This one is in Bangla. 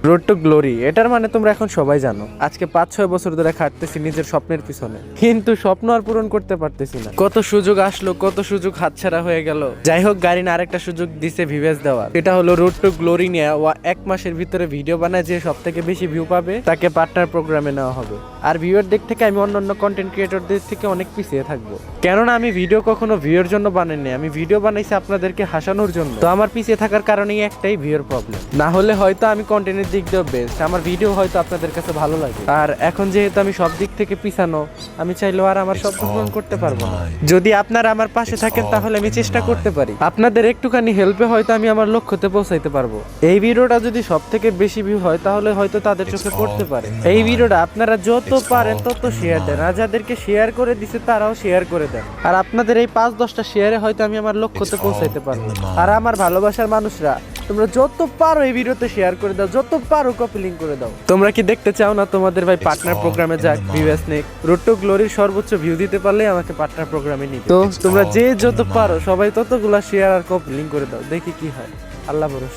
রোড টু গ্লোরি এটার মানে তোমরা এখন সবাই জানো। আজকে 5-6 বছর ধরে খাটতেছি নিজের স্বপ্নের পিছনে, কিন্তু স্বপ্ন আর পূরণ করতে পারতেছি না। কত সুযোগ আসলো, কত সুযোগ হাতছাড়া হয়ে গেল। যাই হোক, গাড়ি না আরেকটা সুযোগ দিছে ভিভেস দেওয়ার। এটা হলো রোড টু গ্লোরি নিয়ে 1 মাসের ভিতরে ভিডিও বানায় যে সব থেকে বেশি ভিউ পাবে তাকে পার্টনার প্রোগ্রামে নেওয়া হবে। আর ভিউয়ার দিক থেকে আমি অন্যান্য কন্টেন্ট ক্রিয়েটরদের থেকে অনেক পিছিয়ে থাকবো, কেননা আমি ভিডিও কখনো ভিউর জন্য বানাইনি, আমি ভিডিও বানাইছি আপনাদেরকে হাসানোর জন্য। তো আমার পিছিয়ে থাকার কারণেই একটাই ভিউর প্রবলেম। না হলে হয়তো আমি কন্টেন্টের দিক দিয়েও বেস্ট, আমার ভিডিও হয়তো আপনাদের কাছে ভালো লাগে। আর এখন যেহেতু আমি সব দিক থেকে পিছানো, আমি চাইলেও আর আমার স্বপ্ন পূরণ করতে পারবো না। যদি আপনারা আমার পাশে থাকেন তাহলে আমি চেষ্টা করতে পারি, আপনাদের একটুখানি হেল্পে হয়তো আমি আমার লক্ষ্যতে পৌঁছাইতে পারবো। এই ভিডিওটা যদি সব থেকে বেশি ভিউ হয় তাহলে হয়তো তাদের চোখে পড়তে পারে। এই ভিডিওটা আপনারা যত পারেন তত শেয়ার দেন, আর যাদেরকে শেয়ার করে দিছে তারাও শেয়ার করে দেন। আর আপনাদের এই 5-10টা শেয়ারে হয়তো আমি আমার লক্ষ্যতে পৌঁছাইতে পারবো। আর আমার ভালোবাসার মানুষরা, তোমরা যত পারো এই ভিডিওতে শেয়ার করে দাও, যত পারো কপি লিংক করে দাও। তোমরা কি দেখতে চাও না তোমাদের ভাই পার্টনার প্রোগ্রামে যাক? ভিউয়ার্স নেক রোড টু গ্লোরির সর্বোচ্চ ভিউ দিতে পারলে আমাকে পার্টনার প্রোগ্রামে নিবে। তো তোমরা যে যত পারো সবাই ততগুলা শেয়ার আর কপি লিংক করে দাও, দেখি কি হয়। আল্লাহ ভরসা।